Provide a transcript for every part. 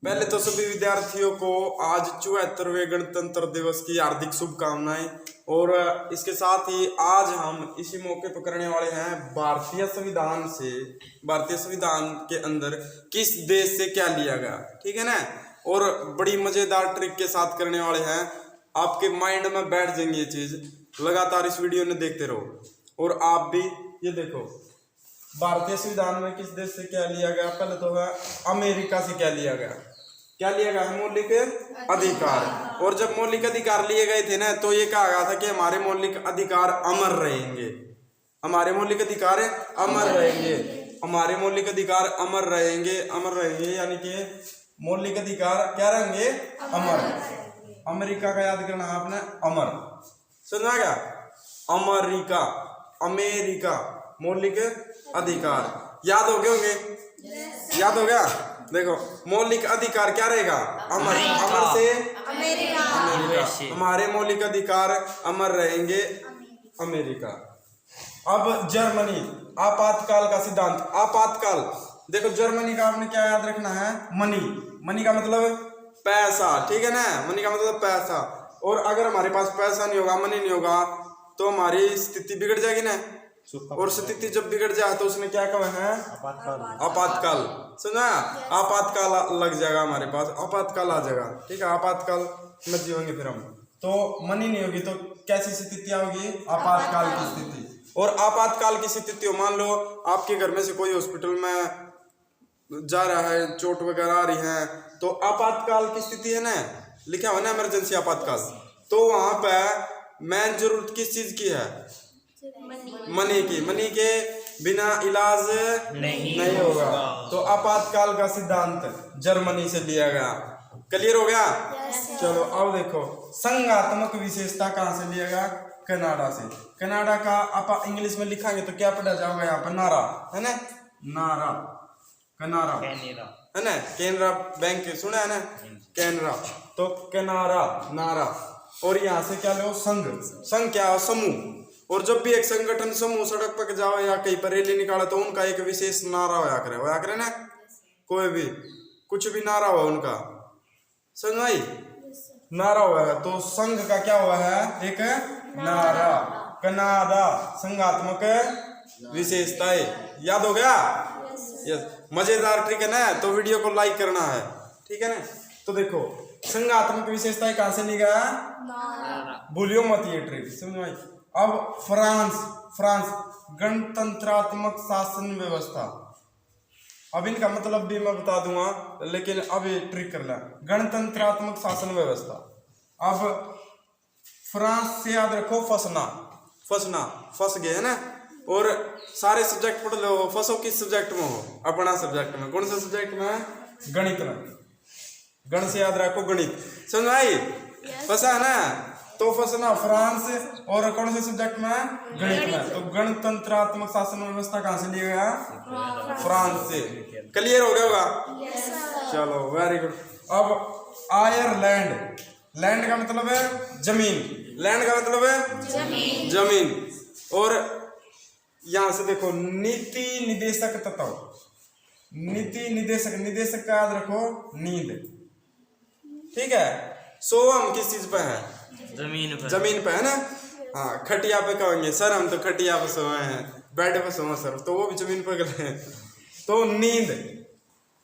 पहले तो सभी विद्यार्थियों को आज 74वें गणतंत्र दिवस की हार्दिक शुभकामनाएं। और इसके साथ ही आज हम इसी मौके पर करने वाले हैं भारतीय संविधान के अंदर किस देश से क्या लिया गया, ठीक है ना। और बड़ी मजेदार ट्रिक के साथ करने वाले हैं, आपके माइंड में बैठ जाएंगे ये चीज। लगातार इस वीडियो में देखते रहो और आप भी ये देखो भारतीय संविधान में किस देश से क्या लिया गया। पहले तो है अमेरिका से क्या लिया गया है मौलिक अधिकार। और जब मौलिक अधिकार लिए गए थे ना, तो ये कहा गया था कि हमारे मौलिक अधिकार अमर रहेंगे, हमारे मौलिक अधिकार अमर रहेंगे, हमारे मौलिक अधिकार अमर रहेंगे, यानी कि मौलिक अधिकार क्या रहेंगे, अमर। अमेरिका का याद करना है आपने, अमर, समझा क्या। अमेरिका मौलिक अधिकार याद हो गए होंगे, याद हो गया। देखो मौलिक अधिकार क्या रहेगा, अमर। अमर से अमेरिका, हमारे मौलिक अधिकार अमर रहेंगे, अमेरिका। अब जर्मनी, आपातकाल का सिद्धांत। आपातकाल देखो जर्मनी का आपने क्या याद रखना है, मनी का मतलब पैसा, ठीक है ना। मनी का मतलब पैसा। और अगर हमारे पास पैसा नहीं होगा, मनी नहीं होगा, तो हमारी स्थिति बिगड़ जाएगी ना। और स्थिति जब बिगड़ जाए तो उसने क्या कहा है, आपातकाल। सुना, आपातकाल लग जाएगा हमारे पास, आपातकाल आ जाएगा, ठीक है। आपातकाल में जीवेंगे फिर हम। तो मनी नहीं होगी तो कैसी स्थिति होगी, आपातकाल की स्थिति। और आपातकाल की स्थिति हो, मान लो आपके घर में से कोई हॉस्पिटल में जा रहा है, चोट वगैरह आ रही है, तो आपातकाल की स्थिति है ना, लिखा हुआ ना इमरजेंसी आपातकाल। तो वहां पे मेन जरूरत किस चीज की है, मनी की। मनी के बिना इलाज नहीं होगा। तो आपातकाल का सिद्धांत जर्मनी से लिया गया। क्लियर हो गया। चलो अब देखो संघात्मक विशेषता कहां से लिया गया, कनाडा से। कनाडा का आप इंग्लिश में लिखांगे तो क्या पढ़ा जाएगा यहाँ पर, नारा है ना, नारा, कनारा है ना। कैनरा बैंक सुना है ना, कैनरा, तो कनारा, नारा। और यहाँ से क्या लो, संघ क्या हो, समूह। और जब भी एक संगठन समूह सड़क पर जाओ या कहीं पर रैली निकाले तो उनका एक विशेष नारा होया करे ना, कोई भी कुछ भी नारा हुआ उनका, समझ आई, नारा हुआ है। तो संघ का क्या हुआ है, एक नारा। कनाडा संघात्मक विशेषताएं, याद हो गया। यस, मजेदार ट्रिक है ना, तो वीडियो को लाइक करना है, ठीक है ना। तो देखो संघात्मक विशेषताएं कहां से ली गया, भूलियो मत ये ट्रिक, समझ आई। अब फ्रांस गणतंत्रात्मक शासन व्यवस्था। अब इनका मतलब भी मैं बता दूंगा, लेकिन अब ये ट्रिक कर ला, गणतंत्रात्मक शासन व्यवस्था। अब फ्रांस से याद रखो, फंस गए है ना। और सारे सब्जेक्ट पढ़ लो, फंसो किस सब्जेक्ट में हो, अपना सब्जेक्ट में। कौन सा सब्जेक्ट में, गणित में। गण से याद रखो, गणित, समझ आई, फंसा है ना। तो फंसना फ्रांस, और कौन से सब्जेक्ट में, गणित में। तो गणतंत्रात्मक शासन व्यवस्था कहां से लिया गया, फ्रांस से। क्लियर हो गया होगा। चलो वेरी गुड। अब आयरलैंड, लैंड का मतलब है जमीन, लैंड का मतलब है जमीन। और यहां से देखो नीति निदेशक तत्व, निदेशक का याद रखो, नींद, ठीक है। सो हम किस चीज पे है, जमीन पे है ना। हाँ, खटिया पे कहेंगे सर हम तो खटिया पे सोए हैं, बेड पे सोए सर, तो वो भी जमीन पे गए। तो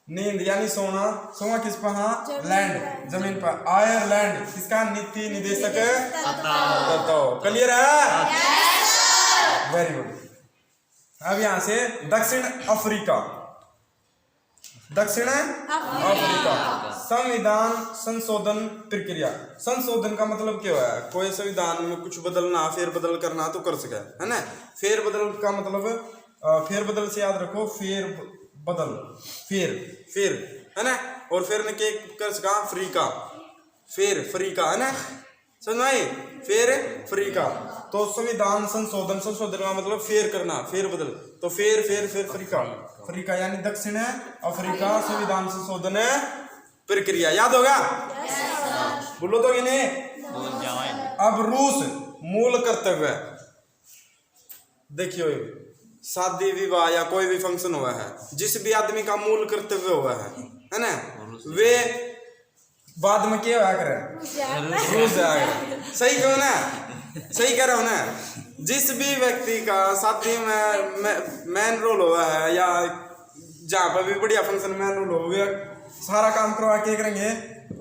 नींद यानी सोना किस पे, हाँ, लैंड, जमीन पर। आयरलैंड किसका, नीति निदेशक तत्व। क्लियर है, वेरी गुड। अब यहां से दक्षिण अफ्रीका संविधान संशोधन प्रक्रिया। संशोधन का मतलब क्या है, कोई संविधान में कुछ बदलना, फेर बदल करना तो कर सके, है ना। फेर बदल का मतलब, फेर बदल से याद रखो, फेर है ना। और फेर ने के कर सका, फ्रीका है ना, समझ आई, फ्रीका। तो संविधान संशोधन का मतलब फेर करना, फेर बदल। तो फेर फ्रीका यानी दक्षिण अफ्रीका संविधान संशोधन प्रक्रिया। याद होगा, बोलो तो इन्हें। अब रूस मूल कर्तव्य, देखियो शादी विवाह या कोई भी फंक्शन हुआ है, जिस भी आदमी का मूल कर्तव्य हुआ है ना, वे बाद में क्या होया करे, रूस जाया करे। सही कहो ना, सही कह रहा हूँ ना। जिस भी व्यक्ति का शादी में मेन रोल हुआ है या जहाँ पर भी बढ़िया फंक्शन में रोल हो गया, सारा काम करवा के करेंगे,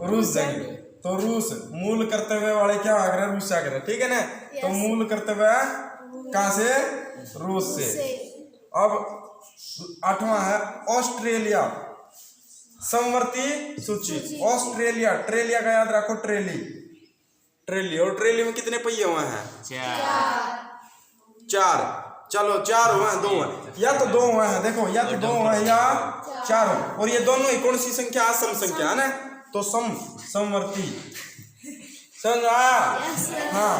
रूस जाएंगे। तो रूस मूल कर्तव्य वाले क्या आ रहे, रूस से आ रहे, ठीक है ना। तो मूल कर्तव्य कहाँ से, रूस से। अब 8वां है ऑस्ट्रेलिया, समवर्ती सूची। ऑस्ट्रेलिया, ट्रेलिया का याद रखो, ट्रेली, ट्रेली। और ट्रेली में कितने पहिए हुए हैं, 4। चलो 4 हुए हैं, 2 हैं, या तो 2 हुए हैं, देखो या तो 2 हुए हैं या 4 हो। और ये दोनों ही कौन सी संख्या, सम संख्या है ना, तो समवर्ती। समझ आया, हाँ।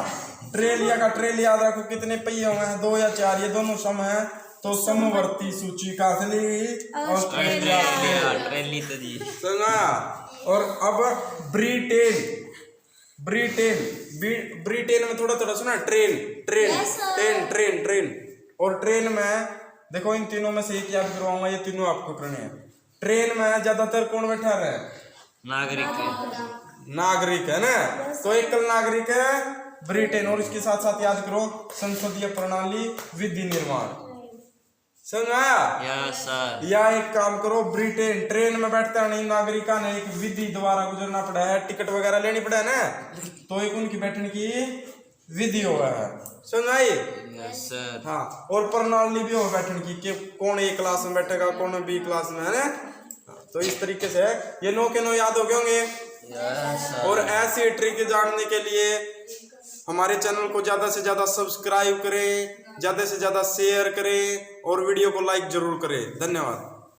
ट्रेलिया का ट्रेल याद रखो, कितने पहिए हुए हैं, 2 या 4, ये दोनों सम है, तो समवर्ती सूची का से ली ऑस्ट्रेलिया, ट्रेली तो जी। समझ आया। और अब ब्रिटेन, ब्रिटेन, ब्रिटेन में थोड़ा थोड़ा सुना, train, train, train, train, train. और ट्रेन में देखो, इन तीनों में से एक याद करवाऊंगा, ये तीनों आपको करने हैं। ट्रेन में ज्यादातर कौन बैठा है, नागरिक, नागरिक है ना, तो एकल नागरिक है ब्रिटेन। और इसके साथ साथ याद करो, संसदीय प्रणाली, विधि निर्माण। समझ आया, यस सर। या एक काम करो, ब्रिटेन ट्रेन में बैठता नहीं नागरिका ने, एक विधि द्वारा गुजरना पड़ा है, टिकट वगैरह लेनी पड़ा है ना, तो एक उनकी बैठने की विधि हो रहा है। समझ आई, यस सर। हाँ। और प्रणाली भी हो बैठने की, कि कौन ए क्लास में बैठेगा, कौन बी क्लास में, है ना। तो इस तरीके से ये 9 के 9 याद हो गए होंगे। Yes sir. और ऐसी ट्रिक जानने के लिए हमारे चैनल को ज्यादा से ज्यादा सब्सक्राइब करें, ज्यादा से ज्यादा शेयर करें और वीडियो को लाइक जरूर करें। धन्यवाद।